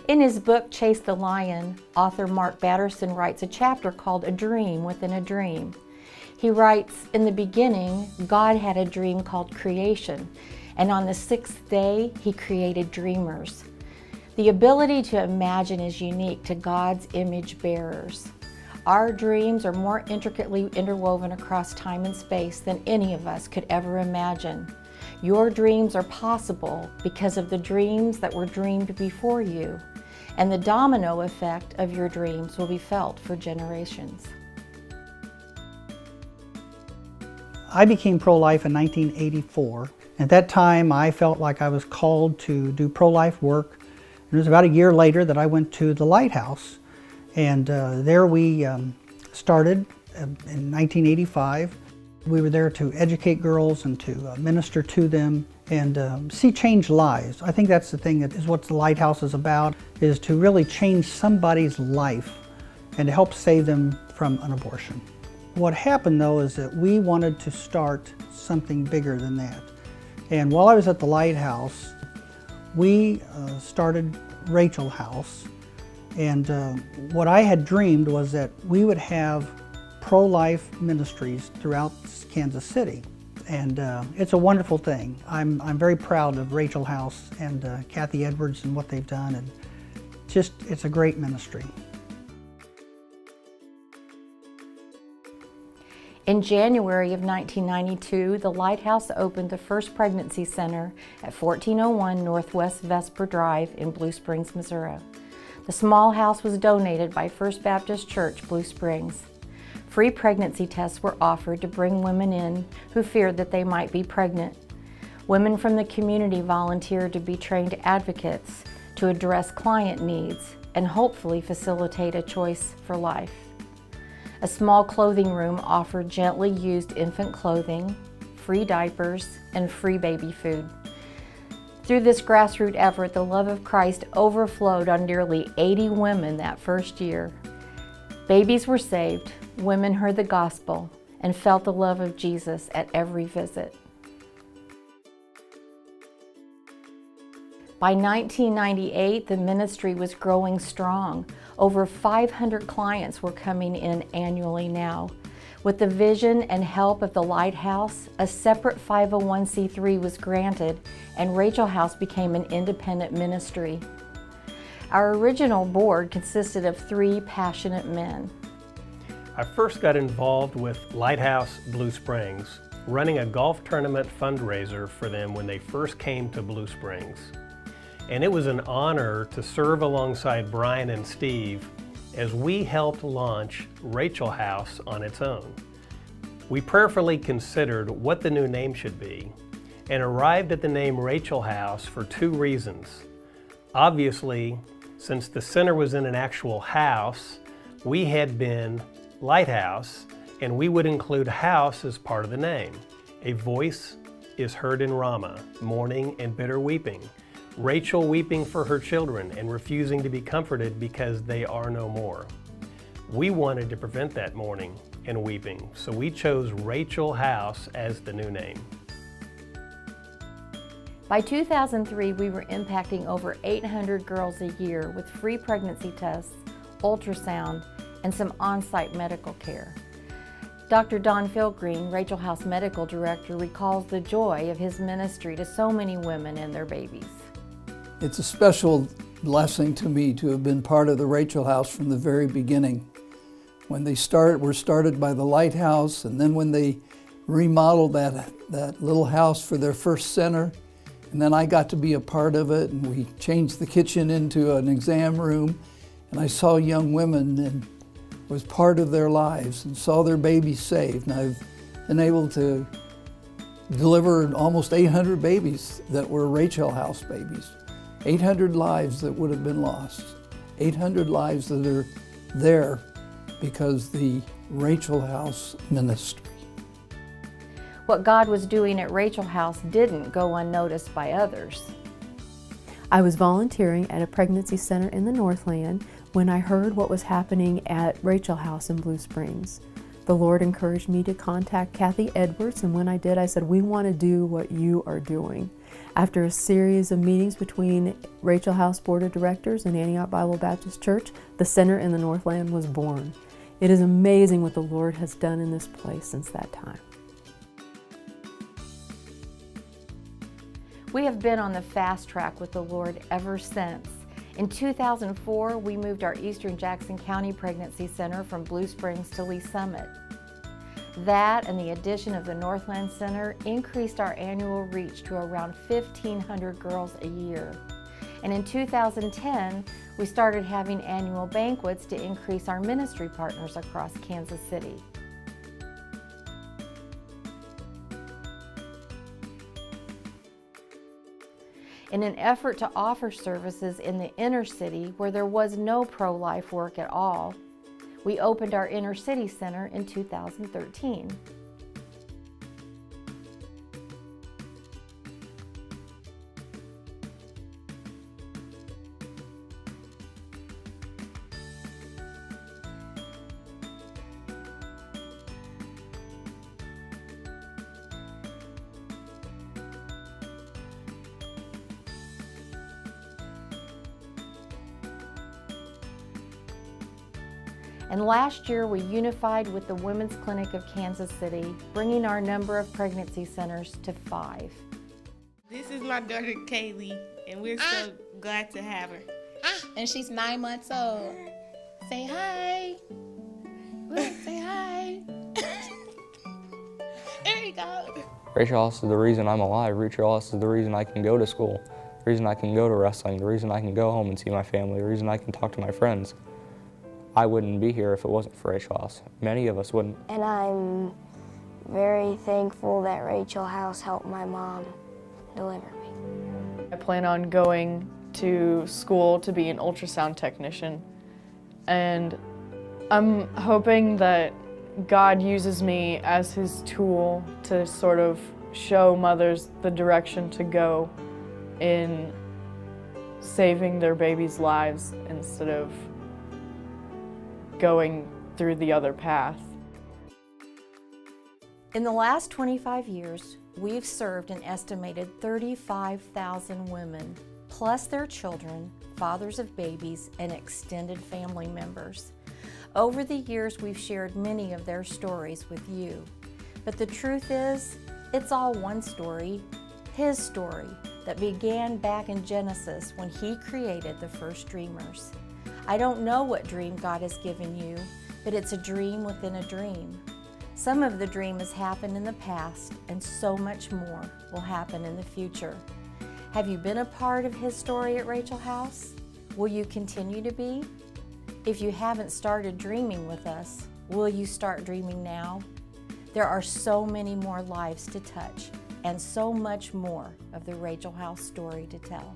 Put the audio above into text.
In his book, Chase the Lion, author Mark Batterson writes a chapter called A Dream Within a Dream. He writes, in the beginning, God had a dream called creation, and on the sixth day, he created dreamers. The ability to imagine is unique to God's image bearers. Our dreams are more intricately interwoven across time and space than any of us could ever imagine. Your dreams are possible because of the dreams that were dreamed before you, and the domino effect of your dreams will be felt for generations. I became pro-life in 1984. At that time, I felt like I was called to do pro-life work. It was about a year later that I went to the Lighthouse, and there we started in 1985. We were there to educate girls and to minister to them and see change lives. I think that's the thing that is what the Lighthouse is about, is to really change somebody's life and to help save them from an abortion. What happened though is that we wanted to start something bigger than that. And while I was at the Lighthouse, we started Rachel House. And what I had dreamed was that we would have pro-life ministries throughout Kansas City. And it's a wonderful thing. I'm very proud of Rachel House and Kathy Edwards and what they've done. And just, it's a great ministry. In January of 1992, the Lighthouse opened the first pregnancy center at 1401 Northwest Vesper Drive in Blue Springs, Missouri. The small house was donated by First Baptist Church, Blue Springs. Free pregnancy tests were offered to bring women in who feared that they might be pregnant. Women from the community volunteered to be trained advocates to address client needs and hopefully facilitate a choice for life. A small clothing room offered gently used infant clothing, free diapers, and free baby food. Through this grassroots effort, the love of Christ overflowed on nearly 80 women that first year. Babies were saved, women heard the gospel, and felt the love of Jesus at every visit. By 1998, the ministry was growing strong. Over 500 clients were coming in annually now. With the vision and help of the Lighthouse, a separate 501c3 was granted, and Rachel House became an independent ministry. Our original board consisted of 3 passionate men. I first got involved with Lighthouse Blue Springs, running a golf tournament fundraiser for them when they first came to Blue Springs. And it was an honor to serve alongside Brian and Steve as we helped launch Rachel House on its own. We prayerfully considered what the new name should be and arrived at the name Rachel House for 2 reasons. Obviously, since the center was in an actual house, we had been Lighthouse, and we would include house as part of the name. A voice is heard in Ramah, mourning and bitter weeping. Rachel weeping for her children and refusing to be comforted because they are no more. We wanted to prevent that mourning and weeping, so we chose Rachel House as the new name. By 2003, we were impacting over 800 girls a year with free pregnancy tests, ultrasound, and some on-site medical care. Dr. Don Philgreen, Rachel House Medical Director, recalls the joy of his ministry to so many women and their babies. It's a special blessing to me to have been part of the Rachel House from the very beginning. When they were started by the Lighthouse, and then when they remodeled that little house for their first center, and then I got to be a part of it, and we changed the kitchen into an exam room, and I saw young women and was part of their lives and saw their babies saved. And I've been able to deliver almost 800 babies that were Rachel House babies. 800 lives that would have been lost. 800 lives that are there because the Rachel House ministry. What God was doing at Rachel House didn't go unnoticed by others. I was volunteering at a pregnancy center in the Northland when I heard what was happening at Rachel House in Blue Springs. The Lord encouraged me to contact Kathy Edwards, and when I did, I said, we want to do what you are doing. After a series of meetings between Rachel House Board of Directors and Antioch Bible Baptist Church, the Center in the Northland was born. It is amazing what the Lord has done in this place since that time. We have been on the fast track with the Lord ever since. In 2004, we moved our Eastern Jackson County Pregnancy Center from Blue Springs to Lee Summit. That and the addition of the Northland Center increased our annual reach to around 1,500 girls a year. And in 2010, we started having annual banquets to increase our ministry partners across Kansas City. In an effort to offer services in the inner city where there was no pro-life work at all, we opened our inner city center in 2013. And last year, we unified with the Women's Clinic of Kansas City, bringing our number of pregnancy centers to 5. This is my daughter, Kaylee, and we're so glad to have her. And she's 9 months old. Say hi. Look, say hi. There you go. Rachel House is the reason I'm alive. Rachel House is the reason I can go to school, the reason I can go to wrestling, the reason I can go home and see my family, the reason I can talk to my friends. I wouldn't be here if it wasn't for Rachel House. Many of us wouldn't. And I'm very thankful that Rachel House helped my mom deliver me. I plan on going to school to be an ultrasound technician, and I'm hoping that God uses me as His tool to sort of show mothers the direction to go in saving their babies' lives instead of going through the other path. In the last 25 years, we've served an estimated 35,000 women, plus their children, fathers of babies, and extended family members. Over the years, we've shared many of their stories with you. But the truth is, it's all one story, His story, that began back in Genesis when He created the first dreamers. I don't know what dream God has given you, but it's a dream within a dream. Some of the dream has happened in the past, and so much more will happen in the future. Have you been a part of His story at Rachel House? Will you continue to be? If you haven't started dreaming with us, will you start dreaming now? There are so many more lives to touch, and so much more of the Rachel House story to tell.